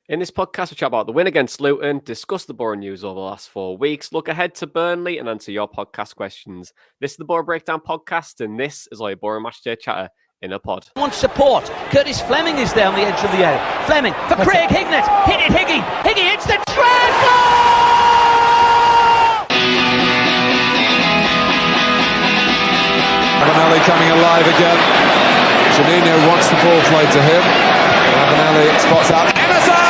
In this podcast, we chat about the win against Luton, discuss the Boro news over the last 4 weeks, look ahead to Burnley, and answer your podcast questions. This is the Boro Breakdown podcast, and this is all your Boro Matchday chatter in a pod. Wants support. Curtis Fleming is down the edge of the area. Fleming for Craig Hignett. Hit it, Higgy. Higgy hits the treble! Ravanelli coming alive again. Janino wants the ball played to him. Ravanelli spots out Emerson!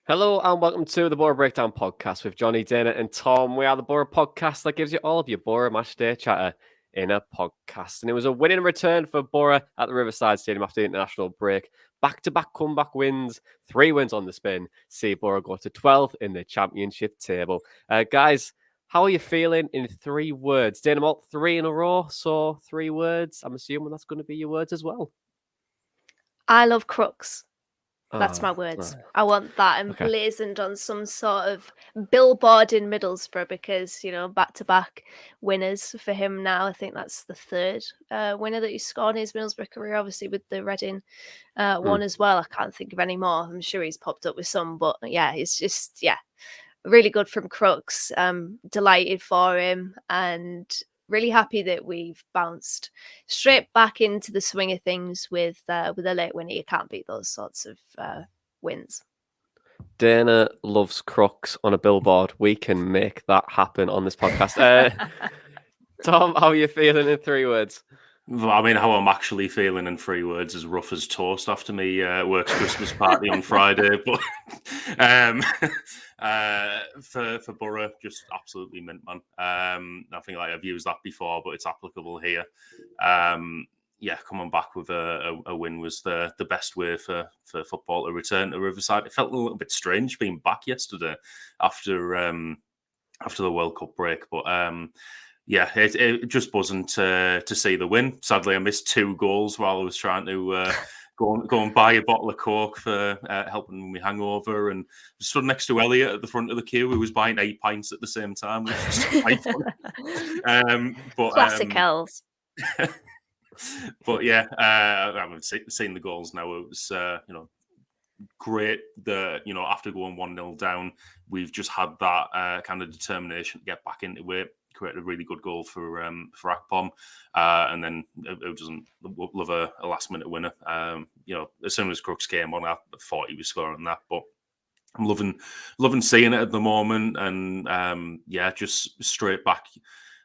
Hello and welcome to the Boro Breakdown podcast with Johnny, Dana and Tom. We are the Boro podcast that gives you all of your Boro Matchday chatter in a podcast. And it was a winning return for Boro at the Riverside Stadium after the international break. Back-to-back comeback wins, 3 wins on the spin. See Boro go to 12th in the championship table. Guys, how are you feeling in 3 words? Dana Malt, 3 in a row, so 3 words. I'm assuming that's going to be your words as well. I love crooks. That's my words. Right. I want that emblazoned on some sort of billboard in Middlesbrough because, you know, back-to-back winners for him now. I think that's the 3rd winner that he's scored in his Middlesbrough career, obviously with the Reading one as well. I can't think of any more. I'm sure he's popped up with some, but yeah, it's just, really good from Crooks. Delighted for him and really happy that we've bounced straight back into the swing of things with a late winner. You can't beat those sorts of wins. Dana loves Crooks on a billboard. We can make that happen on this podcast. Tom, how are you feeling in 3 words? I mean, how I'm actually feeling in 3 words is rough as toast after me work's Christmas party on Friday. But for Boro, just absolutely mint, man. I think I've used that before, but it's applicable here. Coming back with a win was the best way for football to return to Riverside. It felt a little bit strange being back yesterday after the World Cup break, but it just wasn't to see the win. Sadly, I missed 2 goals while I was trying to go and buy a bottle of Coke for helping me hangover, and stood next to Elliot at the front of the queue who was buying 8 pints at the same time, which was quite funny. Classic Els. But yeah, I haven't seen the goals now. It was great that, after going 1-0 down, we've just had that kind of determination to get back into it. Created a really good goal for Akpom, and then who doesn't love a last minute winner? As soon as Crooks came on, I thought he was scoring that, but I'm loving seeing it at the moment, and just straight back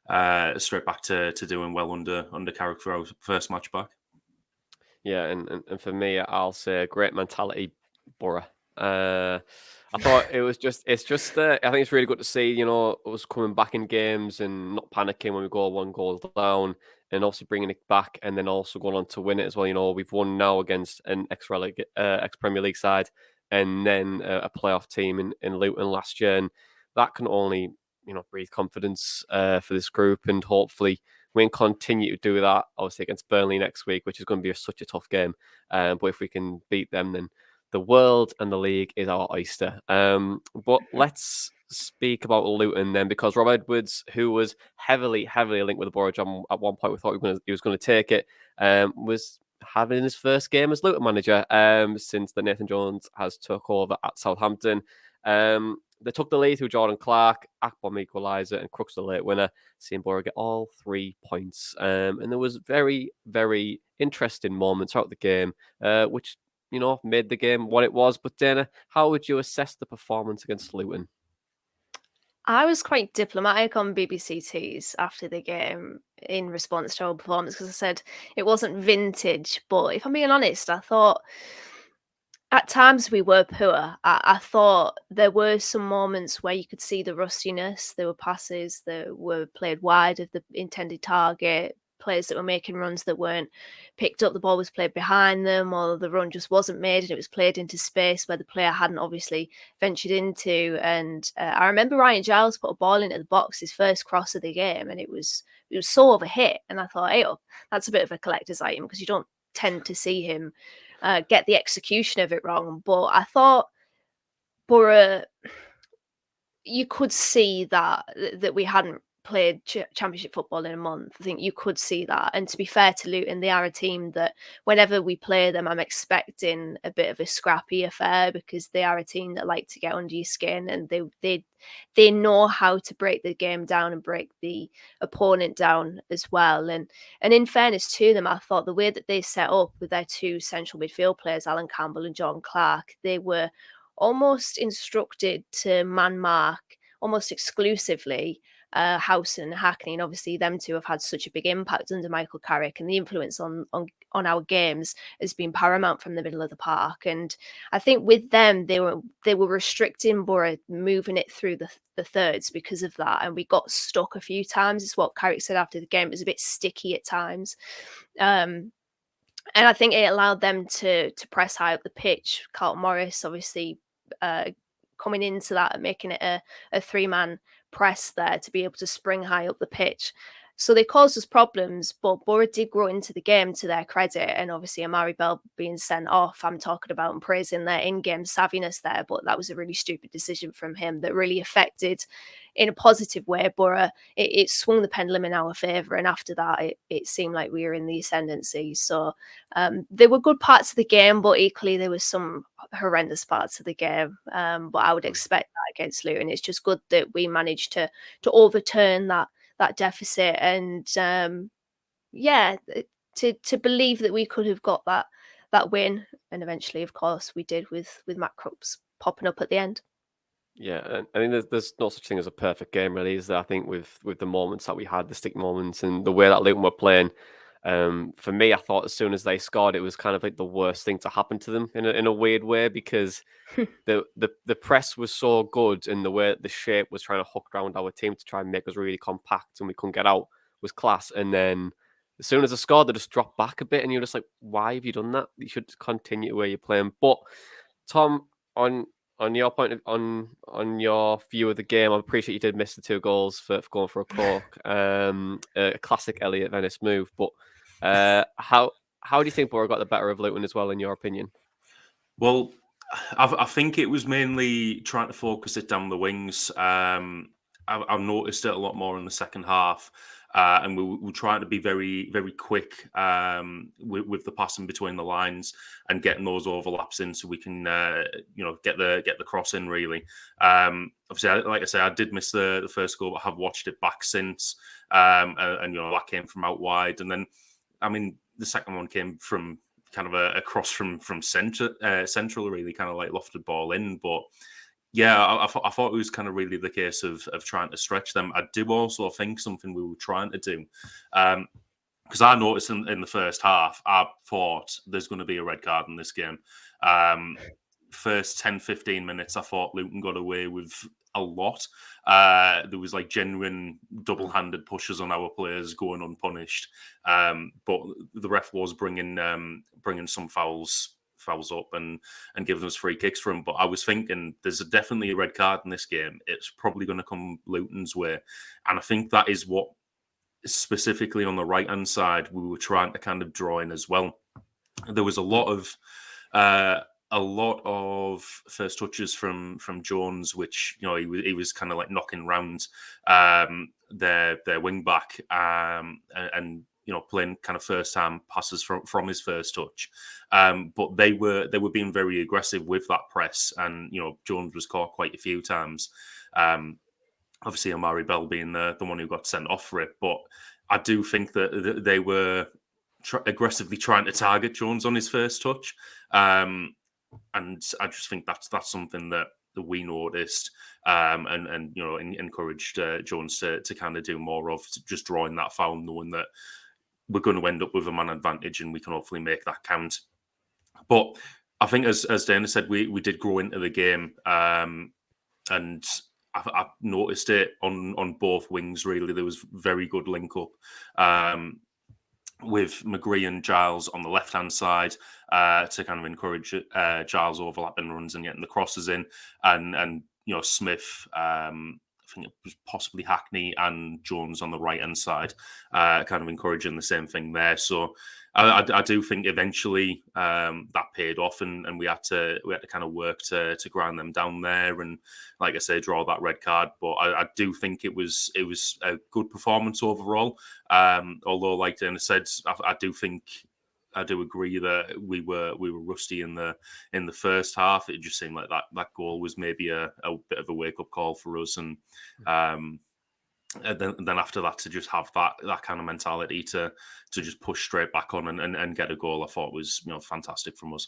to doing well under Carrick for our first match back. Yeah, and for me, I'll say great mentality, Boro. I thought it's just I think it's really good to see, us coming back in games and not panicking when we go 1 goal down, and also bringing it back and then also going on to win it as well. We've won now against an ex-Premier League side and then a playoff team in Luton last year, and that can only, breathe confidence for this group, and hopefully we can continue to do that, obviously against Burnley next week, which is going to be such a tough game. But if we can beat them, then the world and the league is our oyster. But let's speak about Luton then, because Rob Edwards, who was heavily linked with the Boro job at one point, we thought he was going to take it, was having his first game as Luton manager since that Nathan Jones has took over at Southampton. They took the lead through Jordan Clark, Akpom equaliser, and Crooks the late winner, seeing Boro get all 3 points. And there was very, very interesting moments throughout the game, which made the game what it was. But Dana, how would you assess the performance against Luton? I was quite diplomatic on BBC Tees after the game in response to our performance, because I said it wasn't vintage. But if I'm being honest, I thought at times we were poor. I thought there were some moments where you could see the rustiness. There were passes that were played wide of the intended target, players that were making runs that weren't picked up. The ball was played behind them, or the run just wasn't made and it was played into space where the player hadn't obviously ventured into. And I remember Ryan Giles put a ball into the box, his first cross of the game, and it was so overhit. And I thought, hey, that's a bit of a collector's item, because you don't tend to see him get the execution of it wrong. But I thought Boro, you could see that we hadn't played championship football in a month. I think you could see that. And to be fair to Luton, they are a team that whenever we play them, I'm expecting a bit of a scrappy affair, because they are a team that like to get under your skin, and they know how to break the game down and break the opponent down as well. And in fairness to them, I thought the way that they set up with their two central midfield players, Alan Campbell and John Clark, they were almost instructed to man mark almost exclusively Howson and Hackney, and obviously them two have had such a big impact under Michael Carrick, and the influence on our games has been paramount from the middle of the park. And I think with them, they were restricting Boro moving it through the thirds because of that, and we got stuck a few times. It's what Carrick said after the game; it was a bit sticky at times. And I think it allowed them to press high up the pitch. Carlton Morris obviously coming into that and making it a three-man press there to be able to spring high up the pitch. So they caused us problems, but Boro did grow into the game to their credit. And obviously Amari Bell being sent off, I'm talking about and praising their in-game savviness there, but that was a really stupid decision from him that really affected, in a positive way, Boro. It swung the pendulum in our favour, and after that it seemed like we were in the ascendancy. So there were good parts of the game, but equally there was some horrendous parts of the game. But I would expect that against Luton. It's just good that we managed to overturn that deficit, and to believe that we could have got that win, and eventually, of course, we did with Matt Crooks popping up at the end. Yeah, I mean, there's no such thing as a perfect game, really, is there? I think with the moments that we had, the stick moments, and the way that Luton were playing, for me, I thought as soon as they scored, it was kind of like the worst thing to happen to them in a weird way, because the press was so good, and the way the shape was trying to hook around our team to try and make us really compact and we couldn't get out was class. And then as soon as they scored, they just dropped back a bit, and you're just like, why have you done that? You should continue where you're playing. But Tom, on your point on your view of the game, I appreciate you did miss the 2 goals for going for a cork. A classic Elliot Venice move. But how do you think Boro got the better of Luton as well, in your opinion? Well, I think it was mainly trying to focus it down the wings. I've noticed it a lot more in the second half. And we were trying to be very, very quick with the passing between the lines and getting those overlaps in, so we can, get the cross in. Really, obviously, like I say, I did miss the first goal, but I have watched it back since, and that came from out wide, and then, I mean, the second one came from kind of a cross from central, really, kind of like lofted ball in, but. Yeah, I thought it was kind of really the case of trying to stretch them. I do also think something we were trying to do, because I noticed in the first half, I thought there's going to be a red card in this game. First 10, 15 minutes, I thought Luton got away with a lot. There was like genuine double-handed pushes on our players going unpunished. But the ref was bringing some fouls up and giving us free kicks for him. But I was thinking there's definitely a red card in this game. It's probably going to come Luton's way. And I think that is what, specifically on the right-hand side, we were trying to kind of draw in as well. There was a lot of first touches from Jones, which, he was kind of like knocking round their wing back and playing kind of first time passes from his first touch. But they were being very aggressive with that press, and Jones was caught quite a few times. Obviously, Amari Bell being the one who got sent off for it, but I do think that they were aggressively trying to target Jones on his first touch, and I just think that's something that we noticed, and encouraged Jones to kind of do more of, just drawing that foul, knowing that we're going to end up with a man advantage and we can hopefully make that count. But I think, as Dana said, we did grow into the game, and I've noticed it on both wings, really. There was very good link up with McGree and Giles on the left-hand side to kind of encourage Giles overlapping runs and getting the crosses in, and Smith think it was possibly Hackney and Jones on the right-hand side, kind of encouraging the same thing there. So I do think eventually that paid off, and we had to kind of work to grind them down there, and like I say, draw that red card. But I do think it was a good performance overall. Although, like Dana said, I do agree that we were rusty in the first half. It just seemed like that goal was maybe a bit of a wake up call for us, and then after that to just have that kind of mentality to just push straight back on and get a goal, I thought was fantastic from us.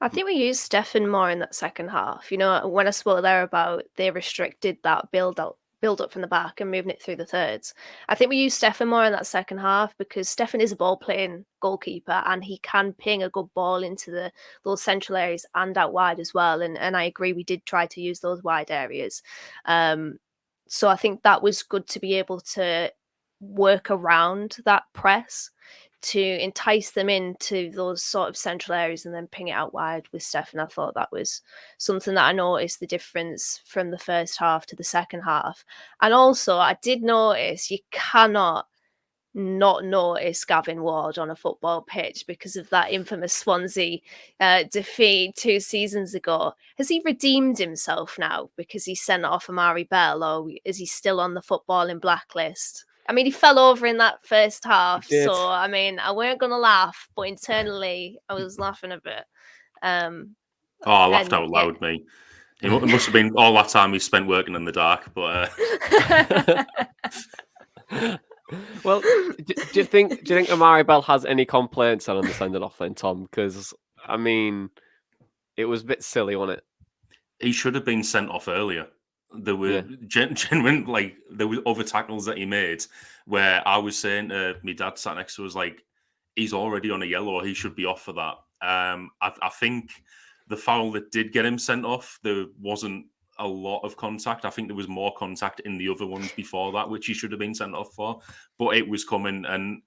I think we used Stefan more in that second half. When I spoke there about they restricted that build up from the back and moving it through the thirds. I think we used Stefan more in that second half because Stefan is a ball playing goalkeeper and he can ping a good ball into those central areas and out wide as well. And I agree, we did try to use those wide areas. So I think that was good to be able to work around that press to entice them into those sort of central areas and then ping it out wide with Stefan. I thought that was something that I noticed the difference from the first half to the second half. And also I did notice you cannot not notice Gavin Ward on a football pitch because of that infamous Swansea defeat 2 seasons ago. Has he redeemed himself now because he sent off Amari Bell, or is he still on the footballing blacklist? I mean, he fell over in that first half, so I mean, I weren't going to laugh, but internally, I was laughing a bit. I laughed out loud, yeah. me. It must have been all that time he spent working in the dark, but. Well, do you think Amari Bell has any complaints on the sending off then, Tom? Because I mean, it was a bit silly, wasn't it? He should have been sent off earlier. There were genuine, there were other tackles that he made where I was saying to my dad sat next to us, like, he's already on a yellow, he should be off for that. I think the foul that did get him sent off, there wasn't a lot of contact. I think there was more contact in the other ones before that, which he should have been sent off for, but it was coming. And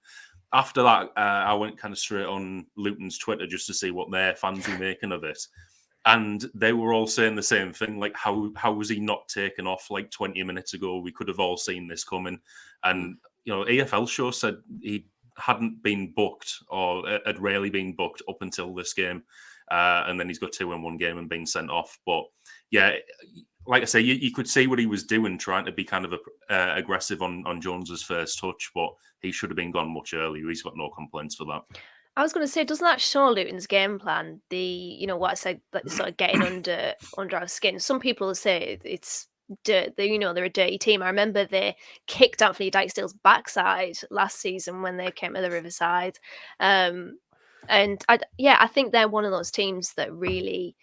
after that, I went kind of straight on Luton's Twitter just to see what their fans were making of it. And they were all saying the same thing, like, how was he not taken off like 20 minutes ago? We could have all seen this coming. And, EFL Show said he hadn't been booked or had rarely been booked up until this game. And then he's got 2 in 1 game and been sent off. But yeah, like I say, you could see what he was doing, trying to be kind of aggressive on Jones's first touch, but he should have been gone much earlier. He's got no complaints for that. I was going to say, doesn't that show Luton's game plan? What I said, like sort of getting under our skin. Some people say it's dirt. They're a dirty team. I remember they kicked Anthony Dijksteel's backside last season when they came to the Riverside, and I think they're one of those teams that really.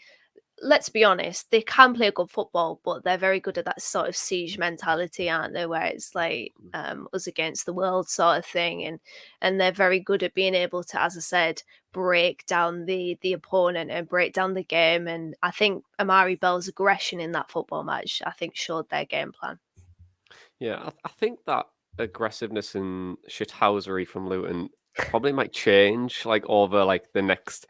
Let's be honest, they can play good football, but they're very good at that sort of siege mentality, aren't they? Where it's like us against the world sort of thing, and they're very good at being able to, as I said, break down the opponent and break down the game. And I think Amari Bell's aggression in that football match, I think, showed their game plan. Yeah, I think that aggressiveness and shithousery from Luton probably might change over the next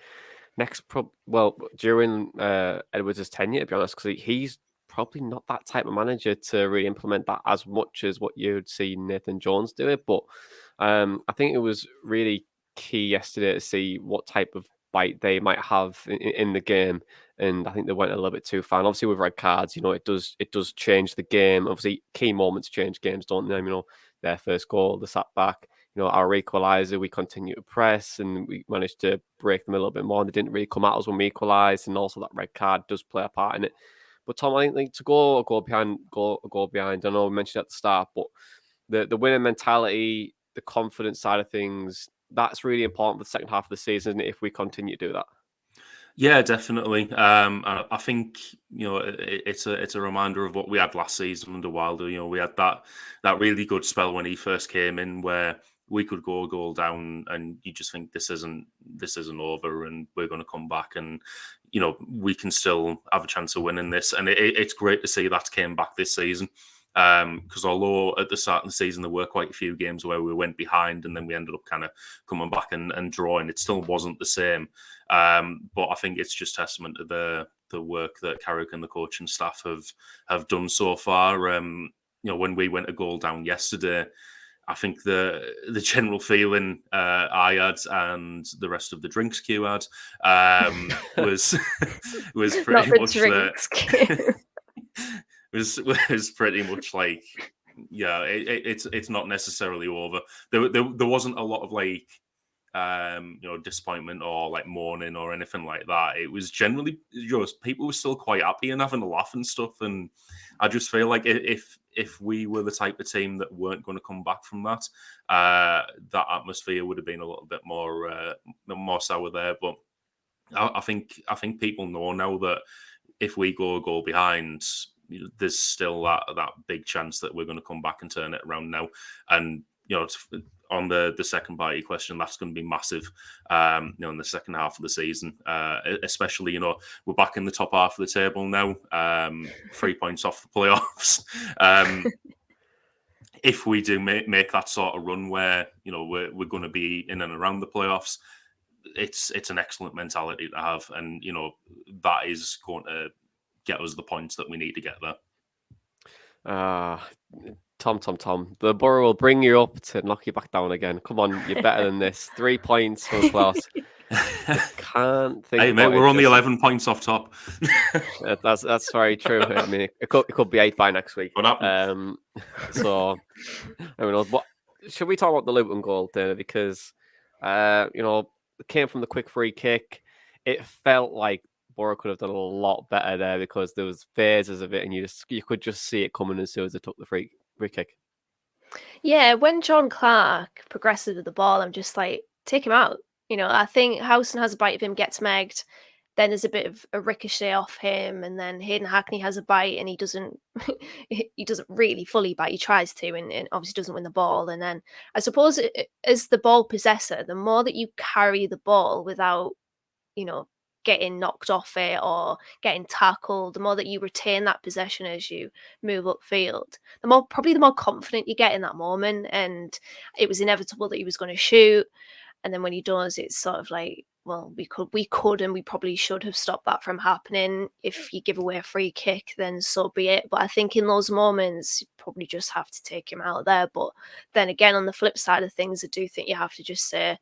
during Edwards' tenure, to be honest, because he's probably not that type of manager to really implement that as much as what you'd see Nathan Jones do it. But I think it was really key yesterday to see what type of bite they might have in the game, and I think they went a little bit too far. And obviously with red cards, it does change the game. Obviously, key moments change games, don't they? Their first goal, the setback. Our equaliser, we continue to press and we managed to break them a little bit more. And they didn't really come at us when we equalised, and also that red card does play a part in it. But Tom, I think to go behind. I know we mentioned at the start, but the winning mentality, the confidence side of things, that's really important for the second half of the season, isn't it, if we continue to do that? Yeah, definitely. I think it's a reminder of what we had last season under Wilder. We had that really good spell when he first came in, where we could go a goal down, and you just think this isn't over, and we're going to come back, and we can still have a chance of winning this. And it's great to see that came back this season. Because although at the start of the season there were quite a few games where we went behind and then we ended up kind of coming back and drawing, it still wasn't the same. But I think it's just testament to the work that Carrick and the coaching staff have done so far. when we went a goal down yesterday, I think the general feeling I had and the rest of the drinks queue had was was pretty Not the much drinks. was pretty much like, yeah, it's not necessarily over. There wasn't a lot of like disappointment or like mourning or anything like that. It was generally just people were still quite happy and having a laugh and stuff. And I just feel like if we were the type of team that weren't going to come back from that, that atmosphere would have been a little bit more sour there. But I think people know now that if we go a goal behind, there's still that big chance that we're going to come back and turn it around now. And on the second part of your question, that's going to be massive, in the second half of the season, especially, we're back in the top half of the table now, 3 points off the playoffs. If we do make that sort of run where, we're going to be in and around the playoffs, it's an excellent mentality to have. And, that is going to get us the points that we need to get there. Tom. The Boro will bring you up to knock you back down again. Come on, you're better than this. 3 points for the playoffs. Can't think. Hey, mate, we're only 11 points off top. That's very true. I mean, it could be 8 by next week. What happened? So, I mean, what should we talk about the Luton goal, Dana? Because, it came from the quick free kick. It felt like Boro could have done a lot better there because there was phases of it, and you could just see it coming as soon as they took the free kick. Yeah, when John Clark progresses with the ball, I'm just like, take him out. I think Howson has a bite of him, gets megged. Then there's a bit of a ricochet off him, and then Hayden Hackney has a bite, and he doesn't really fully bite. He tries to, and obviously doesn't win the ball. And then I suppose as the ball possessor, the more that you carry the ball without, getting knocked off it or getting tackled, the more that you retain that possession as you move upfield, the more confident you get in that moment. And it was inevitable that he was going to shoot. And then when he does, it's sort of like, well, we could and we probably should have stopped that from happening. If you give away a free kick, then so be it. But I think in those moments, you probably just have to take him out there. But then again, on the flip side of things, I do think you have to just say,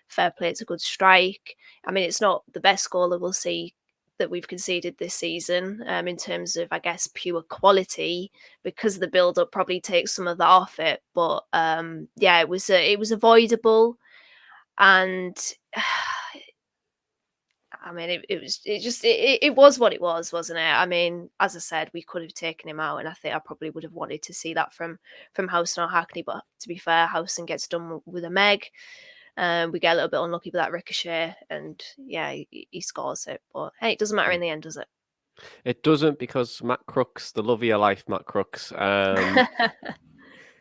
fair play, it's a good strike. I mean, it's not the best goal that we'll see that we've conceded this season in terms of, I guess, pure quality, because the build-up probably takes some of that off it. But yeah, it was avoidable. And I mean, it was what it was, wasn't it? I mean, as I said, we could have taken him out, and I think I probably would have wanted to see that from Howson or Hackney. But to be fair, Howson gets done with a meg. We get a little bit unlucky with that ricochet, and yeah, he scores it. But hey, it doesn't matter in the end, does it? It doesn't, because Matt Crooks, the love of your life, Matt Crooks, has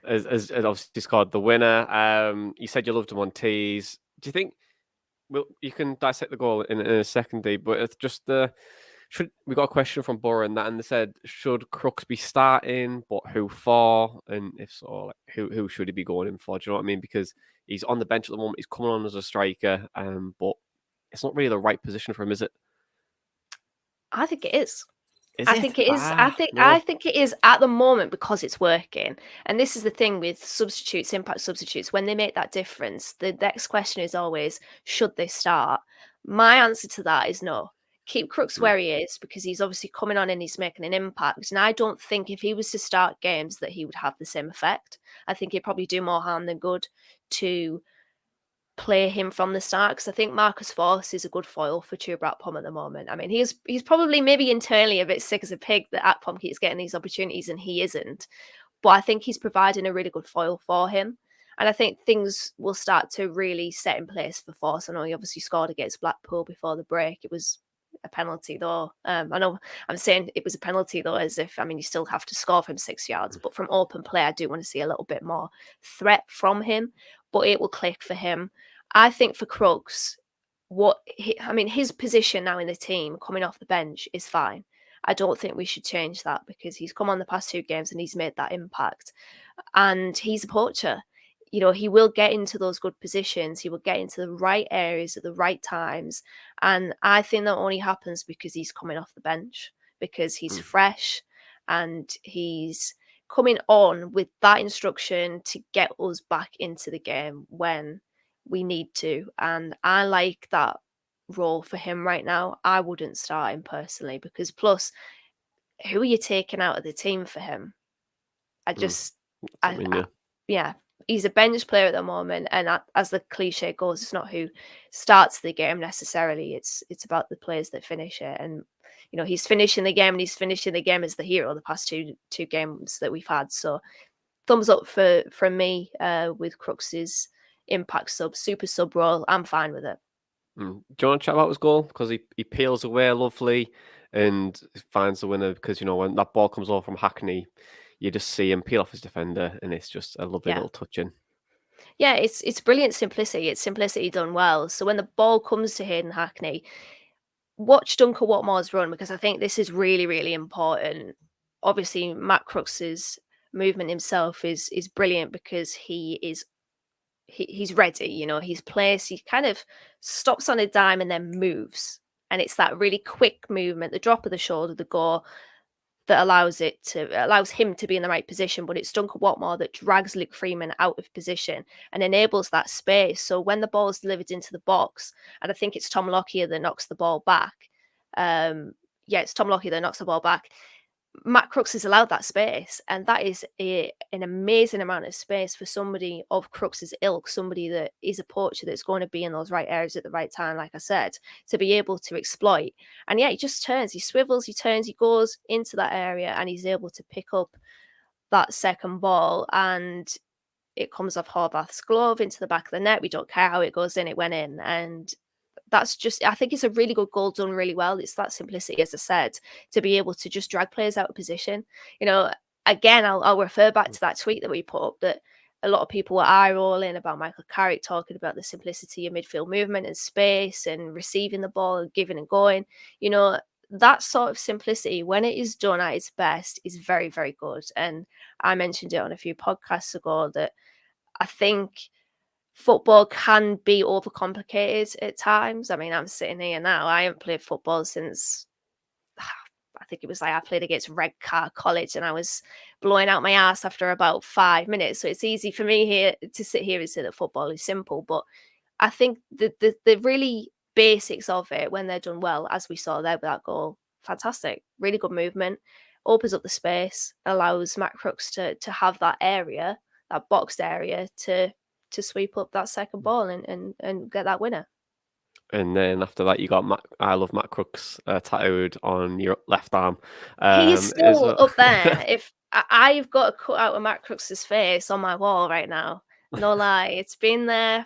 obviously scored the winner. You said you loved him on tees. Do you think? Well, you can dissect the goal in a second, Dave, but it's just we got a question from Boro and they said, should Crooks be starting, but who for? And if so, like, who should he be going in for? Do you know what I mean? Because he's on the bench at the moment, he's coming on as a striker, but it's not really the right position for him, is it? I think it is. I think it is. I think it is at the moment because it's working. And this is the thing with substitutes, impact substitutes. When they make that difference, the next question is always, should they start? My answer to that is no. Keep Crooks where he is, because he's obviously coming on and he's making an impact. And I don't think if he was to start games that he would have the same effect. I think he'd probably do more harm than good to play him from the start, because I think Marcus Forss is a good foil for Chuba at the moment. I mean, he's probably maybe internally a bit sick as a pig that Akpom keeps getting these opportunities and he isn't. But I think he's providing a really good foil for him. And I think things will start to really set in place for Forss. I know he obviously scored against Blackpool before the break. It was a penalty though. I know I'm saying it was a penalty though, as if, I mean, you still have to score from 6 yards, but from open play, I do want to see a little bit more threat from him, but it will click for him. I think for Crooks, his position now in the team coming off the bench is fine. I don't think we should change that, because he's come on the past 2 games and he's made that impact, and he's a poacher. He will get into those good positions. He will get into the right areas at the right times. And I think that only happens because he's coming off the bench, because he's fresh and he's coming on with that instruction to get us back into the game when we need to. And I like that role for him right now. I wouldn't start him personally, because plus, who are you taking out of the team for him? Yeah, he's a bench player at the moment, and as the cliche goes, it's not who starts the game necessarily. It's about the players that finish it, and he's finishing the game, and he's finishing the game as the hero the past two games that we've had. So thumbs up from me with Crux's impact super sub role. I'm fine with it. Do you want to chat about his goal? Because he peels away lovely and finds the winner, because when that ball comes over from Hackney, you just see him peel off his defender, and it's just a lovely little touch in. Yeah, it's brilliant simplicity. It's simplicity done well. So when the ball comes to Hayden Hackney, watch Duncan Watmore's run, because I think this is really, really important. Obviously, Matt Crux's movement himself is brilliant, because he's ready. He's placed. He kind of stops on a dime and then moves, and it's that really quick movement, the drop of the shoulder, the go, that allows him to be in the right position. But it's Duncan Watmore that drags Luke Freeman out of position and enables that space. So when the ball is delivered into the box, and I think it's Tom Lockyer that knocks the ball back. It's Tom Lockyer that knocks the ball back. Matt Crooks has allowed that space, and that is an amazing amount of space for somebody of Crooks's ilk, somebody that is a poacher that's going to be in those right areas at the right time, like I said, to be able to exploit. And he just turns, he swivels, he turns, he goes into that area, and he's able to pick up that second ball, and it comes off Horvath's glove into the back of the net. We don't care how it goes in, it went in. And that's just, I think it's a really good goal done really well. It's that simplicity, as I said, to be able to just drag players out of position. Again, I'll refer back to that tweet that we put up, that a lot of people were eye-rolling about Michael Carrick talking about the simplicity of midfield movement and space and receiving the ball and giving and going. That sort of simplicity, when it is done at its best, is very, very good. And I mentioned it on a few podcasts ago that I think football can be overcomplicated at times. I mean, I'm sitting here now. I haven't played football since, I think it was like I played against Redcar College, and I was blowing out my ass after about 5 minutes. So it's easy for me here to sit here and say that football is simple. But I think the really basics of it, when they're done well, as we saw there with that goal, fantastic. Really good movement. Opens up the space, allows Matt Crooks to have that area, that boxed area, to sweep up that second ball and get that winner. And then after that, you got I love Matt Crooks tattooed on your left arm. He is still up there. If I've got a cut out of Matt Crooks's face on my wall right now, no lie, it's been there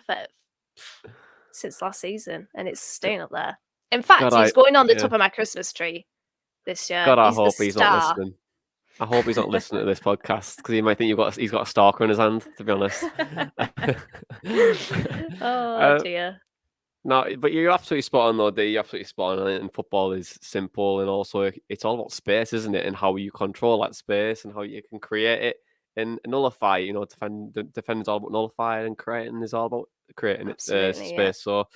since last season, and it's staying up there. In fact, he's going on the top of my Christmas tree this year. God, I he's hope the he's star. not listening. I hope he's not listening to this podcast, because he might think he's got a stalker in his hand, to be honest. Oh dear. No, but you're absolutely spot on, though. You're absolutely spot on. And football is simple, and also it's all about space, isn't it? And how you control that space and how you can create it and nullify. Defending's all about nullifying, and creating is all about creating space. Yeah. So,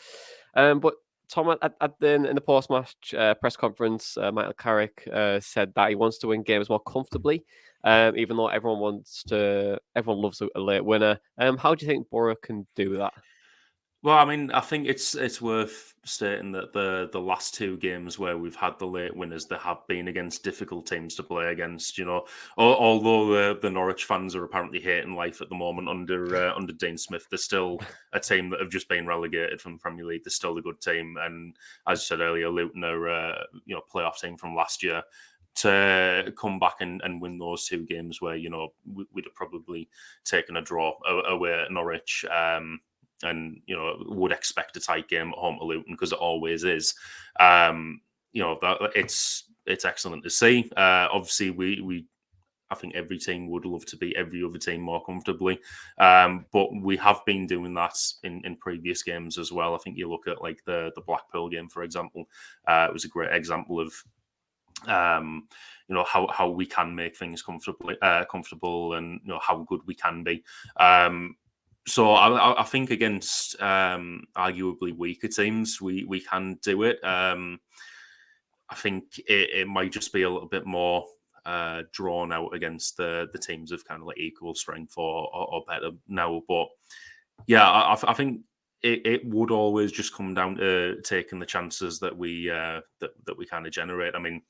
but Tom, in the post-match press conference, Michael Carrick said that he wants to win games more comfortably, even though everyone loves a late winner. How do you think Boro can do that? Well, I mean, I think it's worth stating that the last two games where we've had the late winners, they have been against difficult teams to play against. Although the Norwich fans are apparently hating life at the moment under Dean Smith, they're still a team that have just been relegated from the Premier League. They're still a good team, and as I said earlier, Luton are playoff team from last year. To come back and win those two games where we'd have probably taken a draw away at Norwich. And would expect a tight game at home to Luton, because it always is. It's excellent to see. Obviously, I think every team would love to beat every other team more comfortably, but we have been doing that in previous games as well. I think you look at like the Blackpool game, for example. It was a great example of how we can make things comfortable, and how good we can be. So I think against arguably weaker teams, we can do it. I think it might just be a little bit more drawn out against the teams of kind of like equal strength or better now. But yeah, I think it would always just come down to taking the chances that we that we kind of generate. I mean,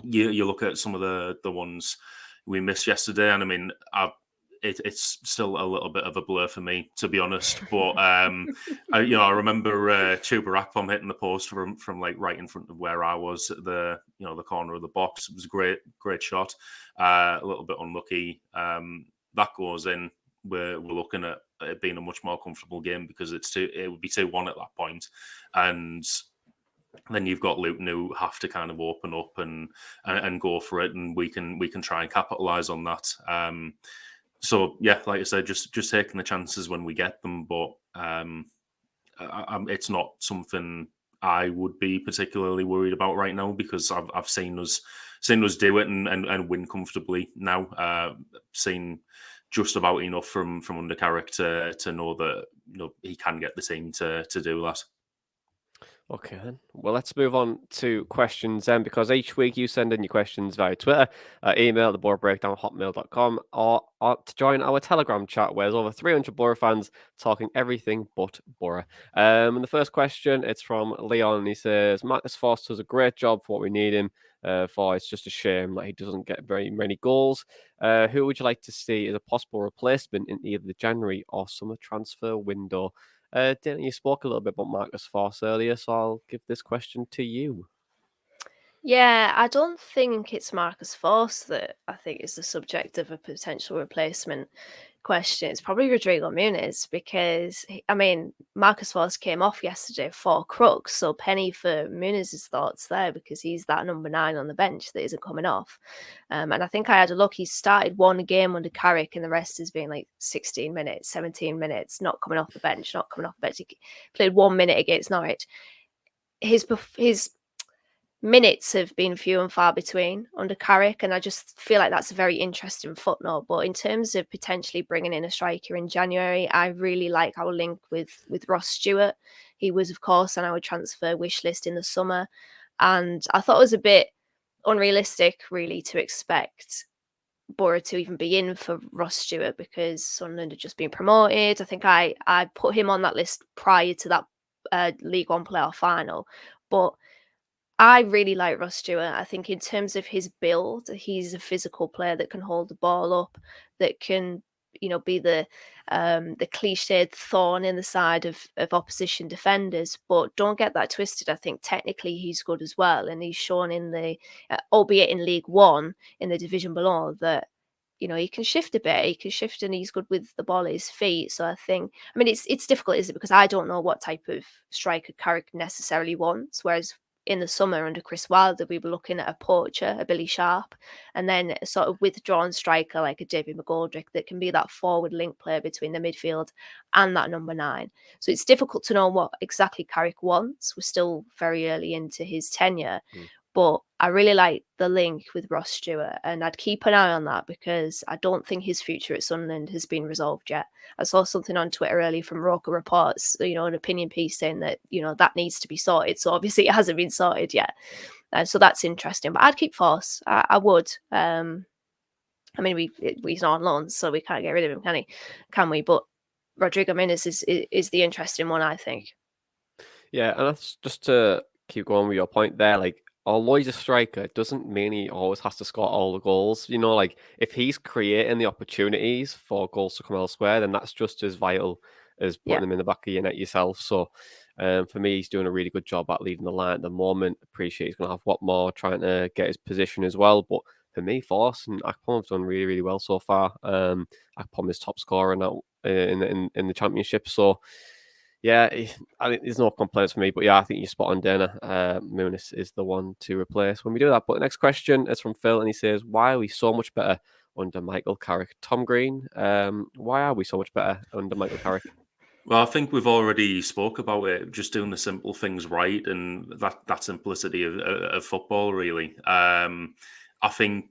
you look at some of the ones we missed yesterday, and I mean, it's still a little bit of a blur for me, to be honest. But I remember Chuba Akpom hitting the post from like right in front of where I was at the the corner of the box. It was a great shot. A little bit unlucky. That goes in. We're looking at it being a much more comfortable game because it would be 2-1 at that point, and then you've got Luton who have to kind of open up and go for it, and we can try and capitalize on that. So yeah, like I said, just taking the chances when we get them, but it's not something I would be particularly worried about right now because I've seen us do it and win comfortably now. Seen just about enough from under Carrick to know that he can get the team to do that. Okay, then. Well, let's move on to questions then, because each week you send in your questions via Twitter, email, theboroughtbreakdown@hotmail.com, or to join our Telegram chat, where there's over 300 Boro fans talking everything but Boro. And the first question, it's from Leon, and he says, Marcus Forster does a great job for what we need him for. It's just a shame that he doesn't get very many goals. Who would you like to see as a possible replacement in either the January or summer transfer window? Didn't you spoke a little bit about Marcus Forss earlier, so I'll give this question to you. Yeah, I don't think it's Marcus Forss that I think is the subject of a potential replacement question. It's probably Rodrigo Muniz because, Marcus Forss came off yesterday for Crooks, so penny for Muniz's thoughts there because he's that number 9 on the bench that isn't coming off. And I think I had a look, he started one game under Carrick and the rest has been like 16 minutes, 17 minutes, not coming off the bench. He played 1 minute against Norwich. His minutes have been few and far between under Carrick, and I just feel like that's a very interesting footnote. But in terms of potentially bringing in a striker in January, I really like our link with Ross Stewart. He was, of course, on our transfer wish list in the summer, and I thought it was a bit unrealistic, really, to expect Boro to even be in for Ross Stewart because Sunderland had just been promoted. I think I put him on that list prior to that League One playoff final, but I really like Ross Stewart. I think in terms of his build, he's a physical player that can hold the ball up, that can, be the cliched thorn in the side of opposition defenders. But don't get that twisted. I think technically he's good as well, and he's shown in the, albeit in League One, in the division below, that he can shift a bit. He can shift, and he's good with the ball at his feet. So I think, it's difficult, is it? Because I don't know what type of striker Carrick necessarily wants. Whereas in the summer under Chris Wilder, we were looking at a poacher, a Billy Sharp, and then a sort of withdrawn striker like a David McGoldrick that can be that forward link player between the midfield and that number 9. So it's difficult to know what exactly Carrick wants. We're still very early into his tenure. But I really like the link with Ross Stewart, and I'd keep an eye on that because I don't think his future at Sunderland has been resolved yet. I saw something on Twitter earlier from Roker Reports, an opinion piece saying that, that needs to be sorted. So obviously it hasn't been sorted yet. So that's interesting. But I'd keep Forss. I would. He's not on loan, so we can't get rid of him, can we? But Rodrigo Muniz is the interesting one, I think. Yeah, and that's just to keep going with your point there, like, although he's a striker, it doesn't mean he always has to score all the goals. Like if he's creating the opportunities for goals to come elsewhere, then that's just as vital as putting them in the back of your net yourself. So for me, he's doing a really good job at leading the line at the moment. Appreciate he's going to have Watmore trying to get his position as well. But for me, Forss and Akpom have done really, really well so far. Akpom is top scorer now in the championship. So yeah, I think there's no complaints for me, but yeah, I think you're spot on, Dana. Muniz is the one to replace when we do that. But the next question is from Phil, and he says, why are we so much better under Michael Carrick? Tom Green, why are we so much better under Michael Carrick? Well, I think we've already spoke about it, just doing the simple things right, and that simplicity of football, really. I think,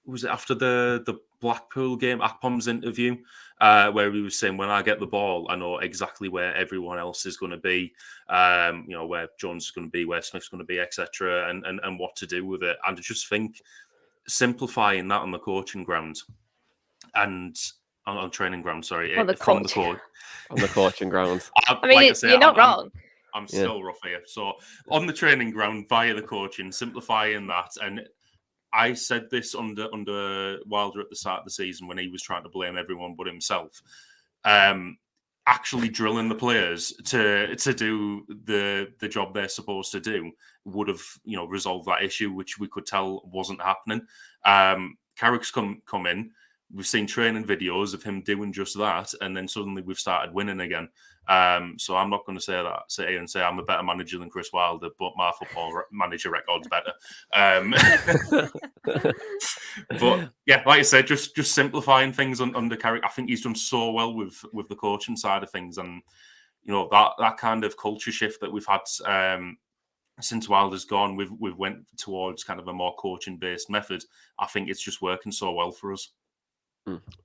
was it after the Blackpool game, Akpom's interview, where he was saying, when I get the ball, I know exactly where everyone else is going to be, where Jones is going to be, where Smith's going to be, etc., and what to do with it. And I just think simplifying that on the coaching ground and on training ground, sorry, On the from the coach. court. On the coaching ground. I mean, you're not wrong. I'm still rough here. So on the training ground via the coaching, simplifying that. And I said this under Wilder at the start of the season when he was trying to blame everyone but himself. Actually drilling the players to do the job they're supposed to do would have resolved that issue, which we could tell wasn't happening. Carrick's come in. We've seen training videos of him doing just that, and then suddenly we've started winning again. So I'm not going to sit here and say I'm a better manager than Chris Wilder, but my football manager record's better. But yeah, like I said, just simplifying things under Carrick. I think he's done so well with the coaching side of things, and that kind of culture shift that we've had since Wilder's gone. We've went towards kind of a more coaching based method. I think it's just working so well for us.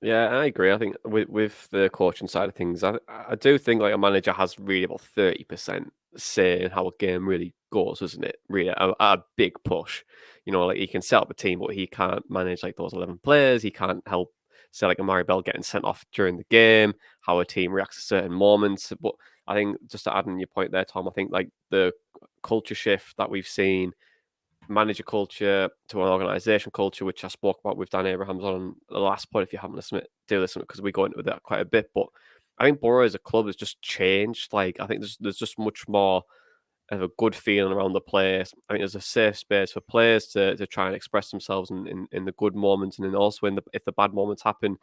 Yeah, I agree. I think with the coaching side of things, I do think like a manager has really about 30% say in how a game really goes, isn't it? Really, a big push. Like he can set up a team, but he can't manage like those 11 players. He can't help, say, like a Mari Bell getting sent off during the game, how a team reacts to certain moments. But I think just to add on your point there, Tom, I think like the culture shift that we've seen, manager culture to an organisation culture, which I spoke about with Dan Abrahams on the last point. If you haven't listened, do listen, because we go into that quite a bit. But I think Boro as a club has just changed. Like I think there's just much more of a good feeling around the place. I think there's a safe space for players to try and express themselves in the good moments, and then also if the bad moments happen,